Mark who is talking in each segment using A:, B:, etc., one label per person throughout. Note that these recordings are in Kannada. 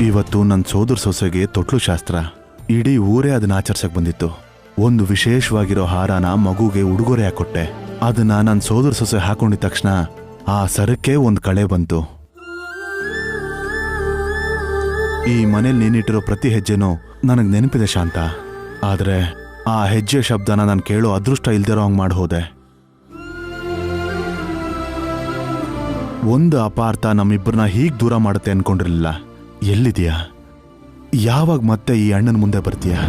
A: ಇವತ್ತು ನನ್ನ ಸೋದರ ಸೊಸೆಗೆ ತೊಟ್ಲು ಶಾಸ್ತ್ರ. ಇಡೀ ಊರೇ ಅದನ್ನ ಆಚರಿಸಕ್ ಬಂದಿತ್ತು. ಒಂದು ವಿಶೇಷವಾಗಿರೋ ಹಾರನ ಮಗುಗೆ ಉಡುಗೊರೆ ಹಾಕೊಟ್ಟೆ. ಅದನ್ನ ನನ್ನ ಸೋದರ ಸೊಸೆ ಹಾಕೊಂಡಿದ ತಕ್ಷಣ ಆ ಸರಕ್ಕೆ ಒಂದು ಕಳೆ ಬಂತು. ಈ ಮನೇಲಿ ನೀನಿಟ್ಟಿರೋ ಪ್ರತಿ ಹೆಜ್ಜೆನೂ ನನಗೆ ನೆನಪಿದೆ ಶಾಂತ. ಆದ್ರೆ ಆ ಹೆಜ್ಜೆ ಶಬ್ದನ ನಾನು ಕೇಳೋ ಅದೃಷ್ಟ ಇಲ್ದಿರೋ ಹಂಗೆ ಮಾಡಿ ಹೋದೆ. ಒಂದು ಅಪಾರ್ಥ ನಮ್ಮಿಬ್ಬರನ್ನ ಹೀಗೆ ದೂರ ಮಾಡುತ್ತೆ ಅನ್ಕೊಂಡಿರ್ಲಿಲ್ಲ. ಎಲ್ಲಿದೆಯಾ? ಯಾವಾಗ ಮತ್ತೆ ಈ ಅಣ್ಣನ ಮುಂದೆ ಬರ್ತೀಯಾ?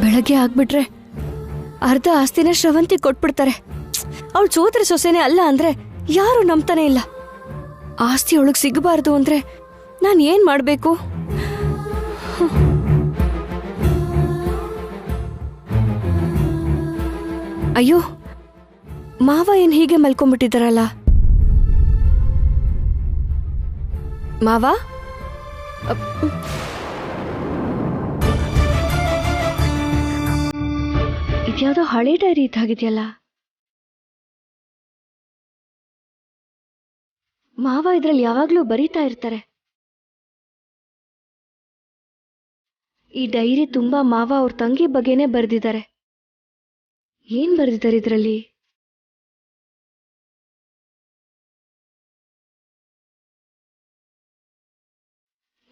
B: ಬೆಳಗ್ಗೆ ಆಗ್ಬಿಟ್ರೆ ಅರ್ಧ ಆಸ್ತಿನ ಶ್ರವಂತಿ ಕೊಟ್ಬಿಡ್ತಾರೆ. ಅವಳು ಸೋದರ ಸೊಸೆನೇ ಅಲ್ಲ ಅಂದ್ರೆ ಯಾರು ನಂಬ್ತಾನೆ ಇಲ್ಲ. ಆಸ್ತಿ ಅವಳಿಗೆ ಸಿಗಬಾರ್ದು ಅಂದ್ರೆ ನಾನು ಏನ್ ಮಾಡ್ಬೇಕು? ಅಯ್ಯೋ, ಮಾವ ಏನ್ ಹೀಗೆ ಮಲ್ಕೊಂಡ್ಬಿಟ್ಟಿದಾರಲ್ಲ. ಮಾವ, ಇದ್ಯಾವುದೋ ಹಳೆ ಡೈರಿ ಇದ್ದಾಗಿದೆಯಲ್ಲ. ಮಾವ ಇದ್ರಲ್ಲಿ ಯಾವಾಗ್ಲೂ ಬರೀತಾ ಇರ್ತಾರೆ. ಈ ಡೈರಿ ತುಂಬಾ ಮಾವ ಅವ್ರ ತಂಗಿ ಬಗ್ಗೆನೇ ಬರೆದಿದ್ದಾರೆ. ಏನ್ ಬರೆದಿದ್ದಾರೆ ಇದ್ರಲ್ಲಿ?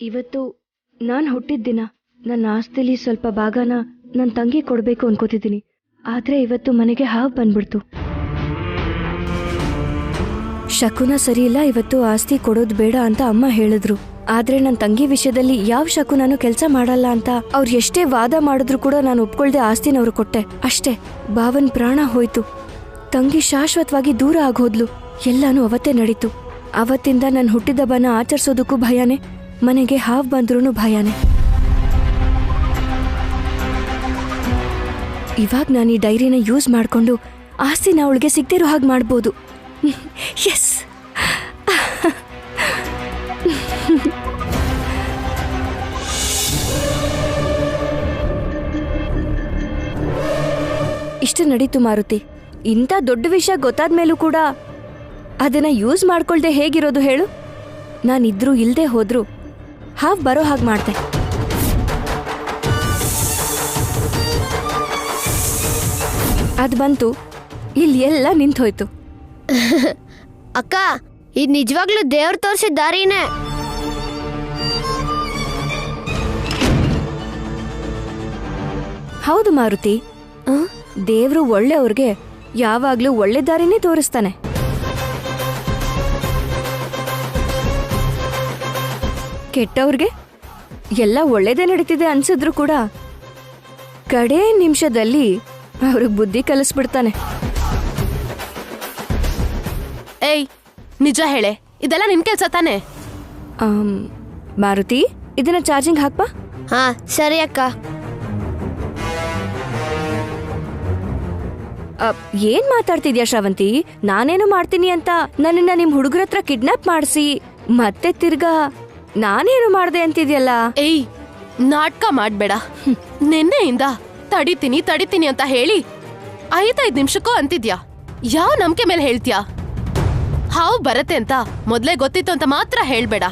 B: ಇವತ್ತು ನಾನ್ ಹುಟ್ಟಿದ ದಿನ. ನನ್ನ ಆಸ್ತಿಲಿ ಸ್ವಲ್ಪ ಭಾಗನ ನನ್ನ ತಂಗಿ ಕೊಡ್ಬೇಕು ಅನ್ಕೋತಿದ್ದೀನಿ. ಆದ್ರೆ ಇವತ್ತು ಮನೆಗೆ ಹಾವು ಬಂದ್ಬಿಡ್ತು. ಶಕುನ ಸರಿ ಇಲ್ಲ. ಇವತ್ತು ಆಸ್ತಿ ಕೊಡೋದು ಬೇಡ ಅಂತ ಅಮ್ಮ ಹೇಳಿದ್ರು. ಆದ್ರೆ ನನ್ನ ತಂಗಿ ವಿಷಯದಲ್ಲಿ ಯಾವ ಶಕುನೂ ಕೆಲಸ ಮಾಡಲ್ಲ ಅಂತ ಅವ್ರು ಎಷ್ಟೇ ವಾದ ಮಾಡಿದ್ರು ಕೂಡ ನಾನು ಒಪ್ಕೊಳ್ದೆ ಆಸ್ತಿನವ್ರು ಕೊಟ್ಟೆ. ಅಷ್ಟೇ, ಭಾವನ್ ಪ್ರಾಣ ಹೋಯ್ತು. ತಂಗಿ ಶಾಶ್ವತವಾಗಿ ದೂರ ಆಗೋದ್ಲು. ಎಲ್ಲಾನು ಅವತ್ತೇ ನಡೀತು. ಅವತ್ತಿಂದ ನನ್ನ ಹುಟ್ಟಿದಬ್ಬನ ಆಚರಿಸೋದಕ್ಕೂ ಭಯನೇ, ಮನೆಗೆ ಹಾವು ಬಂದ್ರೂ ಭಯನೇ. ಇವಾಗ ನಾನು ಈ ಡೈರಿನ ಯೂಸ್ ಮಾಡಿಕೊಂಡು ಆಸ್ತಿನ ಅವಳಿಗೆ ಸಿಗ್ದಿರೋ ಹಾಗೆ ಮಾಡ್ಬೋದು. ಎಸ್, ಇಷ್ಟು ನಡೀತು ಮಾರುತಿ. ಇಂಥ ದೊಡ್ಡ ವಿಷಯ ಗೊತ್ತಾದ ಮೇಲೂ ಕೂಡ ಅದನ್ನ ಯೂಸ್ ಮಾಡ್ಕೊಳ್ದೆ ಹೇಗಿರೋದು ಹೇಳು? ನಾನಿದ್ರೂ ಇಲ್ಲದೆ ಹೋದ್ರು ಹಾವು ಬರೋ ಹಾಗೆ ಮಾಡ್ದೆ. ಅದು ಬಂತು, ಇಲ್ಲಿ ಎಲ್ಲ ನಿಂತೋಯ್ತು.
C: ಅಕ್ಕ, ಇದು ನಿಜವಾಗ್ಲೂ ದೇವ್ರು ತೋರಿಸಿದ ದಾರಿನೇ.
B: ಹೌದು ಮಾರುತಿ, ದೇವ್ರು ಒಳ್ಳೆಯವ್ರಿಗೆ ಯಾವಾಗ್ಲೂ ಒಳ್ಳೆ ದಾರಿನೇ ತೋರಿಸ್ತಾನೆ. ಕೆಟ್ಟವ್ರಿಗೆ ಎಲ್ಲ ಒಳ್ಳೇದೇ ನಡೀತಿದೆ ಅನ್ಸಿದ್ರು ಕೂಡ ಕಡೆ ನಿಮಿಷದಲ್ಲಿ ಅವ್ರಿಗೆ ಬುದ್ಧಿ ಕಲಿಸ್ಬಿಡ್ತಾನೆ.
D: ಏಯ್, ನಿಜ ಹೇಳೆ, ಇದೆಲ್ಲ ನಿನ್ ಕೆಲ್ಸ ತಾನೆ?
B: ಮಾರುತಿ, ಇದನ್ನ ಚಾರ್ಜಿಂಗ್ ಹಾಕ್ಬಾ.
C: ಹಾ ಸರಿ ಅಕ್ಕ.
B: ಏನ್ ಮಾತಾಡ್ತಿದ್ಯಾ ಶ್ರವಂತಿ? ನಾನೇನು ಮಾಡ್ತೀನಿ ಅಂತ ನನ್ನನ್ನ ನಿಮ್ ಹುಡುಗರ ಹತ್ರ ಕಿಡ್ನಾಪ್ ಮಾಡಿಸಿ ಮತ್ತೆ ತಿರ್ಗಾ ನಾನೇನು ಮಾಡ್ದೆ ಅಂತಿದ್ಯಲ್ಲ.
D: ಏಯ್, ನಾಟಕ ಮಾಡ್ಬೇಡ. ನಿನ್ನೆಯಿಂದ ತಡಿತೀನಿ ಅಂತ ಹೇಳಿ 5 ನಿಮಿಷಕ್ಕೂ ಅಂತಿದ್ಯಾ. ಯಾವ ನಂಬಿಕೆ ಮೇಲೆ ಹೇಳ್ತೀಯಾ? ಹಾವು ಬರತ್ತೆ ಅಂತ ಮೊದ್ಲೇ ಗೊತ್ತಿತ್ತು ಅಂತ ಮಾತ್ರ ಹೇಳ್ಬೇಡ.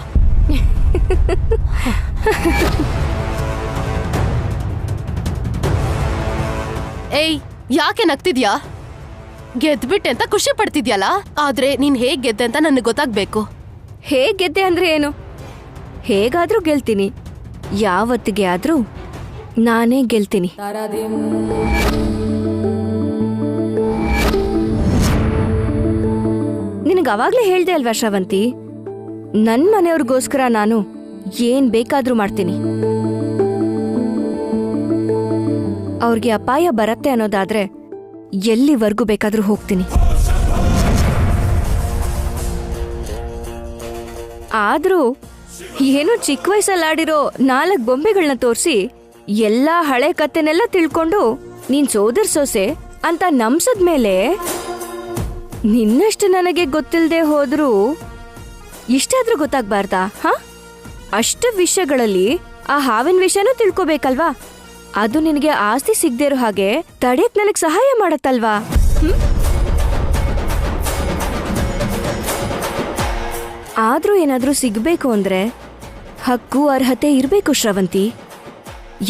D: ಏಯ್, ಯಾಕೆ ನಗ್ತಿದ್ಯಾ? ಗೆದ್ಬಿಟ್ಟೆ ಅಂತ ಖುಷಿ ಪಡ್ತಿದ್ಯಲ್ಲ. ಆದ್ರೆ ನೀನ್ ಹೇಗ್ ಗೆದ್ದೆ ಅಂತ ನನಗೆ ಗೊತ್ತಾಗ್ಬೇಕು.
B: ಹೇಗ್ ಗೆದ್ದೆ ಅಂದ್ರೆ ಏನು? ಹೇಗಾದ್ರೂ ಗೆಲ್ತೀನಿ. ಯಾವತ್ತಿಗೆ ಆದ್ರೂ ನಾನೇ ಗೆಲ್ತೀನಿ. ನಿನಗೆ ಅವಾಗ್ಲೇ ಹೇಳ್ದೆ ಅಲ್ವಾ ಶ್ರವಂತಿ, ನನ್ ಮನೆಯವ್ರಿಗೋಸ್ಕರ ನಾನು ಏನ್ ಬೇಕಾದ್ರೂ ಮಾಡ್ತೀನಿ. ಅವ್ರಿಗೆ ಅಪಾಯ ಬರತ್ತೆ ಅನ್ನೋದಾದ್ರೆ ಎಲ್ಲಿವರೆಗೂ ಬೇಕಾದ್ರೂ ಹೋಗ್ತೀನಿ. ಆದ್ರೂ ಏನೋ ಚಿಕ್ಕ ವಯಸ್ಸಲ್ಲಿ ಆಡಿರೋ 4 ಬೊಂಬೆಗಳನ್ನ ತೋರಿಸಿ ಎಲ್ಲಾ ಹಳೆ ಕತೆನೆಲ್ಲ ತಿಳ್ಕೊಂಡು ನೀನ್ ಸೋದರ್ ಸೊಸೆ ಅಂತ ನಂಬ್ಸದ್ಮೇಲೆ ನಿನ್ನಷ್ಟು ನನಗೆ ಗೊತ್ತಿಲ್ಲದೆ ಹೋದ್ರೂ ಇಷ್ಟಾದ್ರೂ ಗೊತ್ತಾಗ್ಬಾರ್ದಾ? ಹ, ಅಷ್ಟು ವಿಷಯಗಳಲ್ಲಿ ಆ ಹಾವಿನ ವಿಷಯನೂ ತಿಳ್ಕೊಬೇಕಲ್ವಾ? ಅದು ನಿನಗೆ ಆಸ್ತಿ ಸಿಗದೇ ಇರೋ ಹಾಗೆ ತಡೆಯಕ್ ನನಗ್ ಸಹಾಯ ಮಾಡತ್ತಲ್ವಾ? ಆದ್ರೂ ಏನಾದ್ರೂ ಸಿಗ್ಬೇಕು ಅಂದ್ರೆ ಹಕ್ಕು ಅರ್ಹತೆ ಇರ್ಬೇಕು ಶ್ರವಂತಿ.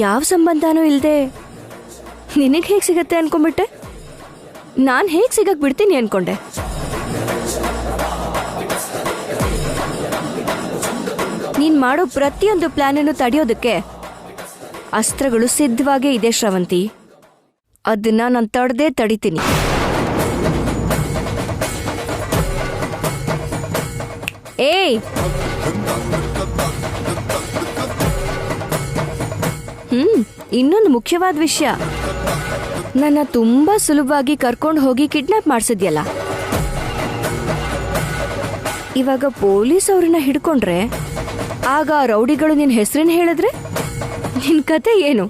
B: ಯಾವ ಸಂಬಂಧನೂ ಇಲ್ದೆ ನಿನಗ್ ಹೇಗ್ ಸಿಗತ್ತೆ ಅನ್ಕೊಂಡ್ಬಿಟ್ಟೆ? ನಾನ್ ಹೇಗ್ ಸಿಗಕ್ ಬಿಡ್ತೀನಿ ಅನ್ಕೊಂಡೆ? ನೀನ್ ಮಾಡೋ ಪ್ರತಿಯೊಂದು ಪ್ಲಾನನ್ನು ತಡೆಯೋದಕ್ಕೆ ಅಸ್ತ್ರಗಳು ಸಿದ್ಧವಾಗೇ ಇದೆ ಶ್ರವಂತಿ. ಅದನ್ನ ನಾನು ತಡೆದೇ ತಡಿತೀನಿ. ಏಯ್, ಇನ್ನೊಂದು ಮುಖ್ಯವಾದ ವಿಷಯ. ನನ್ನ ತುಂಬಾ ಸುಲಭವಾಗಿ ಕರ್ಕೊಂಡು ಹೋಗಿ ಕಿಡ್ನಾಪ್ ಮಾಡ್ಸಿದ್ಯಲ್ಲ, ಇವಾಗ ಪೊಲೀಸ್ ಅವ್ರನ್ನ ಹಿಡ್ಕೊಂಡ್ರೆ ಆಗ ರೌಡಿಗಳು ನಿನ್ ಹೆಸರನ್ನ ಹೇಳಿದ್ರೆ ನಿನ್ ಕತೆ ಏನು?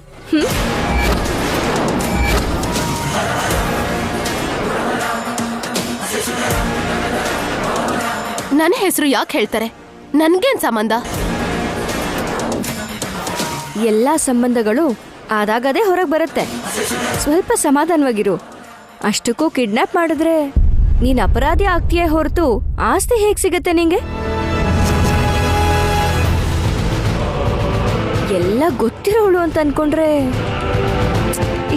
D: ನನ್ನ ಹೆಸರು ಯಾಕೆ ಹೇಳ್ತಾರೆ? ನನ್ಗೇನ್ ಸಂಬಂಧ?
B: ಎಲ್ಲಾ ಸಂಬಂಧಗಳು ಆದಾಗದೇ ಹೊರಗೆ ಬರುತ್ತೆ. ಸ್ವಲ್ಪ ಸಮಾಧಾನವಾಗಿರು. ಅಷ್ಟಕ್ಕೂ ಕಿಡ್ನಾಪ್ ಮಾಡಿದ್ರೆ ನೀನ್ ಅಪರಾಧಿ ಆಗ್ತೀಯೇ ಹೊರತು ಆಸ್ತಿ ಹೇಗ್ ಸಿಗತ್ತೆ ನಿಂಗೆ? ಎಲ್ಲ ಗೊತ್ತಿರೋಳು ಅಂತ ಅನ್ಕೊಂಡ್ರೆ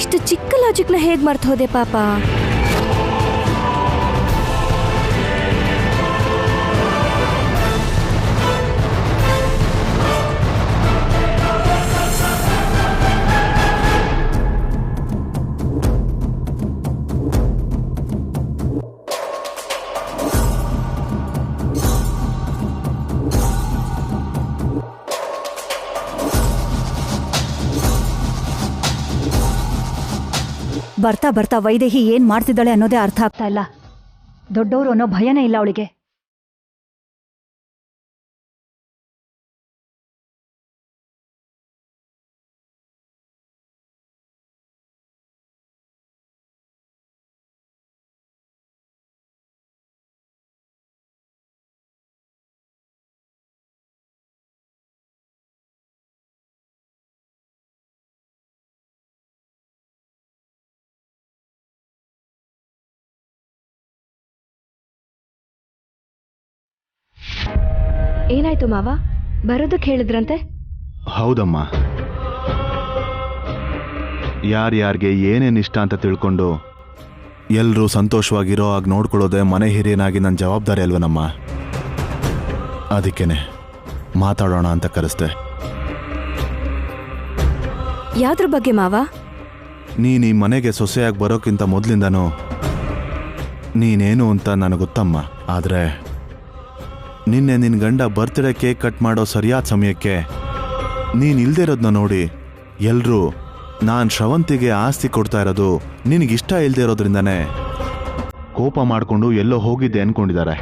B: ಇಷ್ಟು ಚಿಕ್ಕ ಲಾಜಿಕ್ನ ಹೇಗ್ ಮರ್ತು ಹೋದೆ ಪಾಪ.
E: ಬರ್ತಾ ಬರ್ತಾ ವೈದೇಹಿ ಏನ್ ಮಾಡ್ತಿದ್ದಾಳೆ ಅನ್ನೋದೇ ಅರ್ಥ ಆಗ್ತಾ ಇಲ್ಲ. ದೊಡ್ಡವರು ಅನ್ನೋ ಭಯನೇ ಇಲ್ಲ ಅವಳಿಗೆ.
B: ಏನಾಯ್ತು ಮಾವ? ಬರೋದಕ್ಕೆ ಹೇಳಿದ್ರಂತೆ?
A: ಹೌದಮ್ಮ, ಯಾರ್ಯಾರಿಗೆ ಏನೇನ್ ಇಷ್ಟ ಅಂತ ತಿಳ್ಕೊಂಡು ಎಲ್ರೂ ಸಂತೋಷವಾಗಿರೋ ಆಗ ನೋಡ್ಕೊಳ್ಳೋದೆ ಮನೆ ಹಿರಿಯನಾಗಿ ನನ್ನ ಜವಾಬ್ದಾರಿ ಅಲ್ವನಮ್ಮ. ಅದಕ್ಕೇನೆ ಮಾತಾಡೋಣ ಅಂತ ಕರೆಸ್ದೆ.
B: ಯಾವ್ದ್ರ ಬಗ್ಗೆ ಮಾವ?
A: ನೀನ್ ಈ ಮನೆಗೆ ಸೊಸೆಯಾಗಿ ಬರೋಕ್ಕಿಂತ ಮೊದಲಿಂದನೂ ನೀನೇನು ಅಂತ ನನಗೆ ಗೊತ್ತಮ್ಮ. ಆದ್ರೆ ನಿನ್ನೆ ನಿನ್ನ ಗಂಡ ಬರ್ತ್ಡೇ ಕೇಕ್ ಕಟ್ ಮಾಡೋ ಸರಿಯಾದ ಸಮಯಕ್ಕೆ ನೀನು ಇಲ್ದೇ ಇರೋದನ್ನ ನೋಡಿ ಎಲ್ರೂ ನಾನು ಶ್ರವಂತಿಗೆ ಆಸ್ತಿ ಕೊಡ್ತಾ ಇರೋದು ನಿನಗಿಷ್ಟ ಇಲ್ದೇ ಇರೋದ್ರಿಂದನೇ ಕೋಪ ಮಾಡಿಕೊಂಡು ಎಲ್ಲೋ ಹೋಗಿದ್ದೆ ಅನ್ಕೊಂಡಿದ್ದಾರೆ.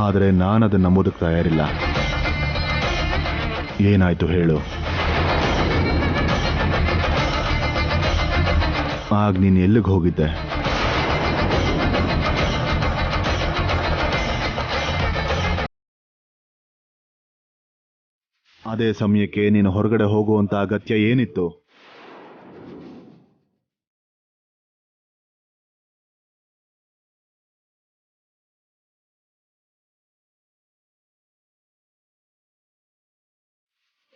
A: ಆದರೆ ನಾನದನ್ನು ನಂಬೋದಕ್ಕೆ ತಯಾರಿಲ್ಲ. ಏನಾಯ್ತು ಹೇಳು? ಆಗ ನೀನು ಎಲ್ಲಿಗೆ ಹೋಗಿದ್ದೆ? ಅದೇ ಸಮಯಕ್ಕೆ ನೀನು ಹೊರಗಡೆ ಹೋಗುವಂತ ಅಗತ್ಯ ಏನಿತ್ತು?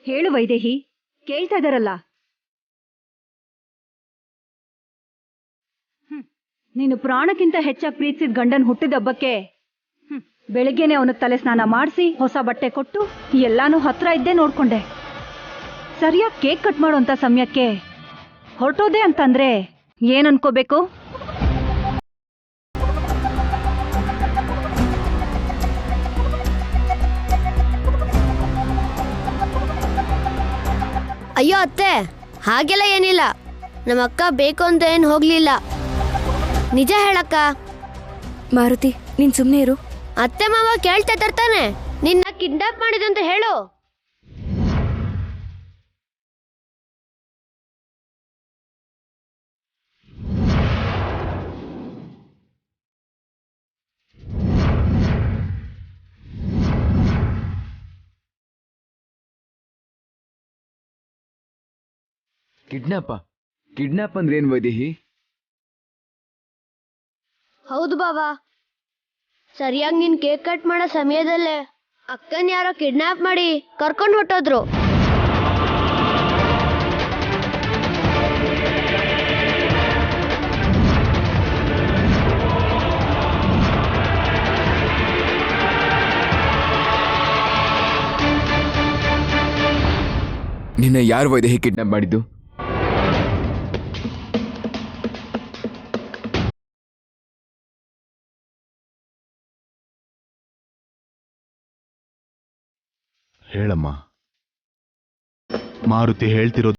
E: ಹೇಳು ವೈದೇಹಿ, ಕೇಳ್ತಾ ಇದಾರಲ್ಲ. ನೀನು ಪ್ರಾಣಕ್ಕಿಂತ ಹೆಚ್ಚಾಗಿ ಪ್ರೀತಿಸಿದ ಗಂಡನ್ ಹುಟ್ಟಿದ ಹಬ್ಬಕ್ಕೆ ಬೆಳಿಗ್ಗೆನೆ ಅವನಿಗೆ ತಲೆ ಸ್ನಾನ ಮಾಡಿಸಿ ಹೊಸ ಬಟ್ಟೆ ಕೊಟ್ಟು ಎಲ್ಲಾನು ಹತ್ರ ಇದ್ದೇ ನೋಡ್ಕೊಂಡೆ. ಸರಿಯಾಗಿ ಕೇಕ್ ಕಟ್ ಮಾಡೋಂಥ ಸಮಯಕ್ಕೆ ಹೊರಟೋದೆ ಅಂತಂದ್ರೆ ಏನ್ ಅನ್ಕೋಬೇಕು?
C: ಅಯ್ಯೋ ಅತ್ತೆ, ಹಾಗೆಲ್ಲ ಏನಿಲ್ಲ. ನಮ್ಮ ಅಕ್ಕ ಬೇಕು ಅಂತ ಏನು ಹೋಗ್ಲಿಲ್ಲ. ನಿಜ ಹೇಳಕ್ಕ.
B: ಮಾರುತಿ, ನೀನ್ ಸುಮ್ನೆ ಇರು.
C: ಅತ್ತೆ ಮಾವ ಕೇಳ್ತಾ ತರ್ತಾನೆ. ನಿನ್ನ ಕಿಡ್ನಾಪ್ ಮಾಡಿದಂತ ಹೇಳು.
F: ಕಿಡ್ನಾಪ್ ಅಂದ್ರೆ ಏನ್ ವೈದೇಹಿ?
C: ಹೌದು ಬಾಬಾ, ಸರಿಯಾಗಿ ನೀನ್ ಕೇಕ್ ಕಟ್ ಮಾಡೋ ಸಮಯದಲ್ಲೇ ಅಕ್ಕನ್ ಯಾರೋ ಕಿಡ್ನಾಪ್ ಮಾಡಿ ಕರ್ಕೊಂಡು ಹೊಟ್ಟೋದ್ರು.
F: ನಿನ್ನ ಯಾರು ವೈದೇಹಿ ಕಿಡ್ನಾಪ್ ಮಾಡಿದ್ದು?
A: ಹೇಳಮ್ಮ. ಮಾರುತಿ ಹೇಳ್ತಿರೋದು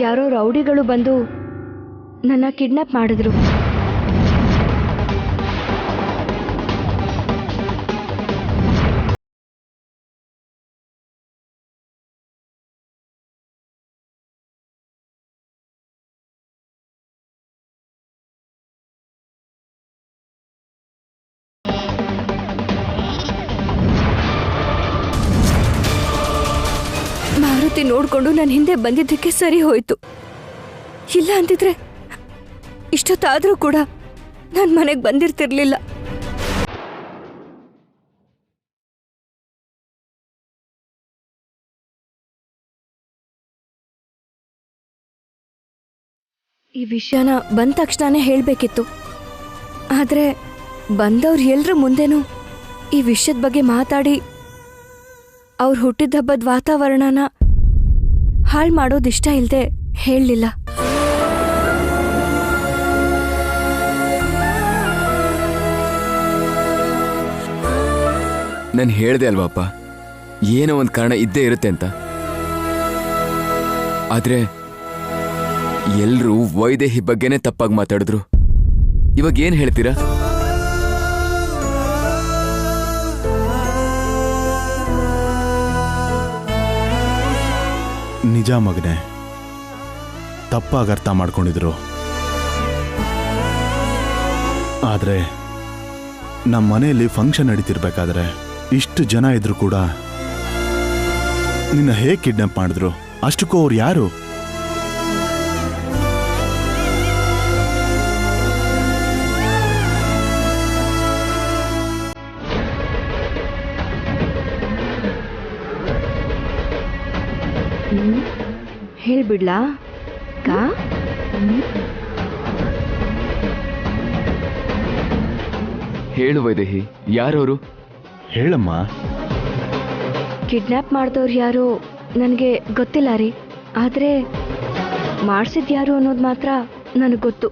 B: ಯಾರೋ ರೌಡಿಗಳು ಬಂದು ನನ್ನ ಕಿಡ್ನಾಪ್ ಮಾಡಿದ್ರು. ಮಾರುತಿ ನೋಡ್ಕೊಂಡು ನನ್ನ ಹಿಂದೆ ಬಂದಿದ್ದಕ್ಕೆ ಸರಿ ಹೋಯ್ತು. ಇಲ್ಲ ಅಂತಿದ್ರೆ ಇಷ್ಟೊತ್ತಾದ್ರೂ ಕೂಡ ನಾನು ಮನೆಗೆ ಬಂದಿರ್ತಿರ್ಲಿಲ್ಲ. ಈ ವಿಷಯನ ಬಂದ ತಕ್ಷಣನೇ ಹೇಳಬೇಕಿತ್ತು. ಆದ್ರೆ ಬಂದವ್ರು ಎಲ್ರ ಮುಂದೆನೂ ಈ ವಿಷಯದ ಬಗ್ಗೆ ಮಾತಾಡಿ ಅವ್ರು ಹುಟ್ಟಿದ ಹಬ್ಬದ ವಾತಾವರಣನ ಹಾಳು ಮಾಡೋದಿಷ್ಟ ಇಲ್ಲದೆ ಹೇಳಲಿಲ್ಲ.
F: ನಾನು ಹೇಳ್ದೆ ಅಲ್ವಾಪ್ಪ, ಏನೋ ಒಂದು ಕಾರಣ ಇದ್ದೇ ಇರುತ್ತೆ ಅಂತ. ಆದ್ರೆ ಎಲ್ರೂ ವೈದೇಹಿ ಬಗ್ಗೆನೇ ತಪ್ಪಾಗಿ ಮಾತಾಡಿದ್ರು. ಇವಾಗ ಏನ್ ಹೇಳ್ತೀರಾ?
A: ನಿಜ ಮಗನೆ, ತಪ್ಪಾಗಿ ಅರ್ಥ ಮಾಡ್ಕೊಂಡಿದ್ರು. ಆದ್ರೆ ನಮ್ಮ ಮನೆಯಲ್ಲಿ ಫಂಕ್ಷನ್ ನಡೀತಿರ್ಬೇಕಾದ್ರೆ ಇಷ್ಟು ಜನ ಇದ್ರು ಕೂಡ ನಿನ್ನ ಹೇಗೆ ಕಿಡ್ನಾಪ್ ಮಾಡಿದ್ರು? ಅಷ್ಟಕ್ಕೂ ಅವ್ರು ಯಾರು?
B: ಹೇಳ್ಬಿಡ್ಲಾ ಕಾ?
F: ಹೇಳು ವೈದೇಹಿ, ಯಾರವರು?
A: ಹೇಳಮ್ಮ.
B: ಕಿಡ್ನಾಪ್ ಮಾಡಿದವ್ರು ಯಾರು ನನಗೆ ಗೊತ್ತಿಲ್ಲ ರೀ. ಆದ್ರೆ ಮಾಡಿಸಿದ್ಯಾರು ಅನ್ನೋದು ಮಾತ್ರ ನನಗೆ ಗೊತ್ತು.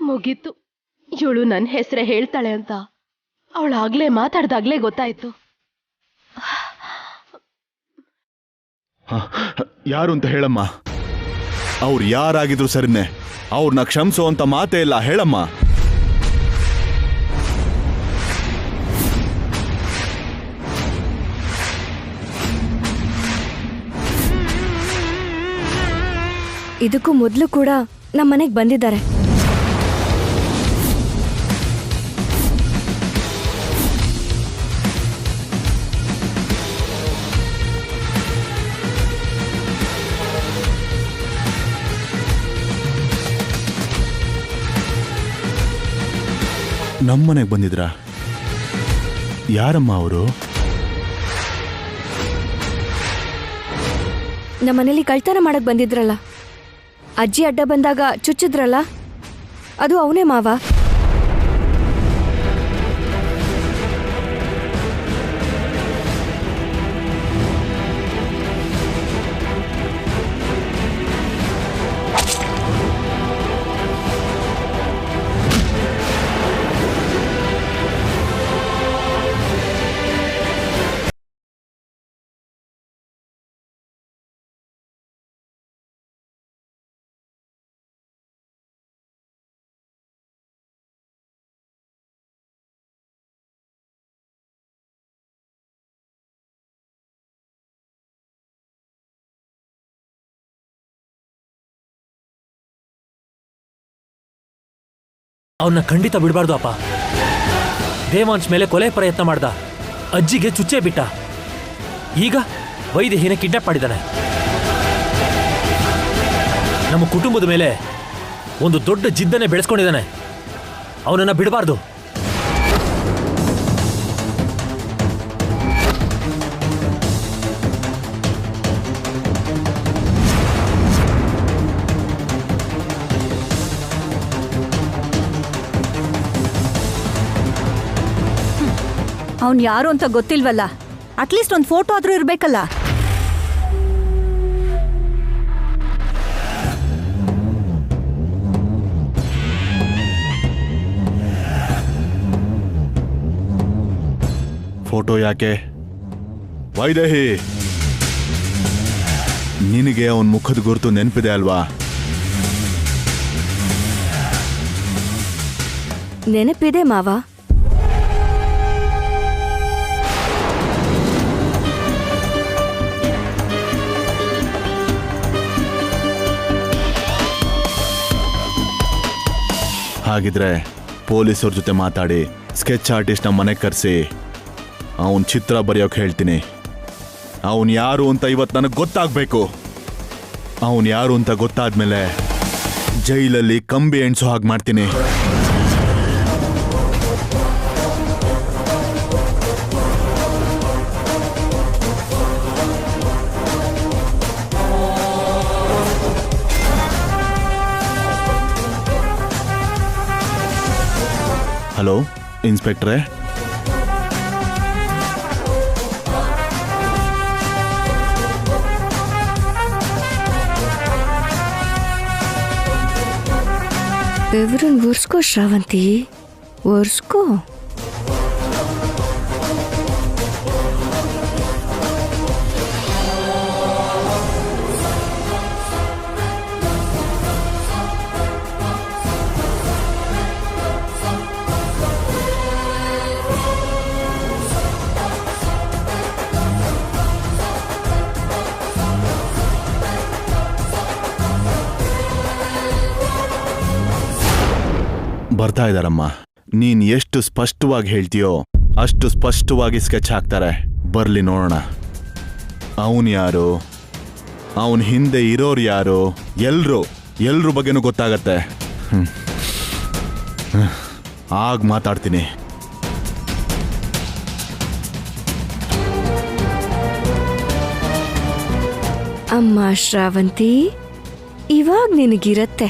D: ಮುಗೀತು. ಇವಳು ನನ್ನ ಹೆಸರೇ ಹೇಳ್ತಾಳೆ ಅಂತ ಅವಳಾಗ್ಲೇ ಮಾತಾಡ್ದಾಗ್ಲೇ ಗೊತ್ತಾಯ್ತು.
A: ಯಾರು ಅಂತ ಹೇಳಮ್ಮ. ಅವ್ರು ಯಾರಾಗಿದ್ರು ಸರಿನೇ, ಅವ್ರನ್ನ ಕ್ಷಮಿಸೋ ಅಂತ ಮಾತೇ ಇಲ್ಲ. ಹೇಳಮ್ಮ.
B: ಇದಕ್ಕೂ ಮೊದಲು ಕೂಡ ನಮ್ಮ ಮನೆಗೆ ಬಂದಿದ್ದಾರೆ.
A: ನಮ್ಮನೆಗೆ ಬಂದಿದ್ರಾ? ಯಾರಮ್ಮ ಅವರು?
B: ನಮ್ಮನೇಲಿ ಕಳ್ತನ ಮಾಡಕ್ ಬಂದಿದ್ರಲ್ಲ, ಅಜ್ಜಿ ಅಡ್ಡ ಬಂದಾಗ ಚುಚ್ಚಿದ್ರಲ್ಲ, ಅದು ಅವನೇ ಮಾವ.
G: ಅವನ್ನ ಖಂಡಿತ ಬಿಡಬಾರ್ದು ಅಪ್ಪ. ದೇವಾಂಶ್ ಮೇಲೆ ಕೊಲೆ ಪ್ರಯತ್ನ ಮಾಡ್ದ, ಅಜ್ಜಿಗೆ ಚುಚ್ಚೆ ಬಿಟ್ಟ, ಈಗ ವೈದೇಹಿನ ಕಿಡ್ನಾಪ್ ಮಾಡಿದ್ದಾನೆ. ನಮ್ಮ ಕುಟುಂಬದ ಮೇಲೆ ಒಂದು ದೊಡ್ಡ ಜಿದ್ದನೆ ಬೆಳೆಸ್ಕೊಂಡಿದ್ದಾನೆ. ಅವನನ್ನ ಬಿಡಬಾರ್ದು.
E: ಅವ್ನು ಯಾರು ಅಂತ ಗೊತ್ತಿಲ್ವಲ್ಲ, ಅಟ್ಲೀಸ್ಟ್ ಒಂದು ಫೋಟೋ ಆದ್ರೂ ಇರ್ಬೇಕಲ್ಲ.
A: ಫೋಟೋ ಯಾಕೆ? ವೈದೇಹಿ, ನಿನಗೆ ಅವನ ಮುಖದ ಗುರುತು ನೆನಪಿದೆ ಅಲ್ವಾ?
B: ನೆನಪಿದೆ ಮಾವ.
A: ಹಾಗಿದ್ರೆ ಪೊಲೀಸವ್ರ ಜೊತೆ ಮಾತಾಡಿ ಸ್ಕೆಚ್ ಆರ್ಟಿಸ್ಟ್ನ ಮನೆಗೆ ಕರೆಸಿ ಅವನ್ ಚಿತ್ರ ಬರೆಯೋಕೆ ಹೇಳ್ತೀನಿ. ಅವನ್ ಯಾರು ಅಂತ ಇವತ್ತು ನನಗೆ ಗೊತ್ತಾಗಬೇಕು. ಅವನ್ ಯಾರು ಅಂತ ಗೊತ್ತಾದ್ಮೇಲೆ ಜೈಲಲ್ಲಿ ಕಂಬಿ ಎಣ್ಸೋ ಹಾಗೆ ಮಾಡ್ತೀನಿ. ಹಲೋ ಇನ್ಸ್ಪೆಕ್ಟ್ರೇ,
B: ಬೆವರನ್ ಒರ್ಸ್ಕೋ ಶ್ರಾವಂತಿ, ಒರ್ಸ್ಕೋ.
A: ಬರ್ತಾ ಇದ್ದಾರಮ್ಮ. ನೀನ್ ಎಷ್ಟು ಸ್ಪಷ್ಟವಾಗಿ ಹೇಳ್ತೀಯೋ ಅಷ್ಟು ಸ್ಪಷ್ಟವಾಗಿ ಸ್ಕೆಚ್ ಹಾಕ್ತಾರೆ. ಬರ್ಲಿ ನೋಡೋಣ. ಅವನು ಯಾರು, ಅವನ ಹಿಂದೆ ಇರೋರು ಯಾರು, ಎಲ್ರ ಬಗ್ಗೆನೂ ಗೊತ್ತಾಗತ್ತೆ. ಆಗ ಮಾತಾಡ್ತೀನಿ.
B: ಅಮ್ಮ ಶ್ರಾವಂತಿ, ಇವಾಗ ನಿನಗಿರತ್ತೆ.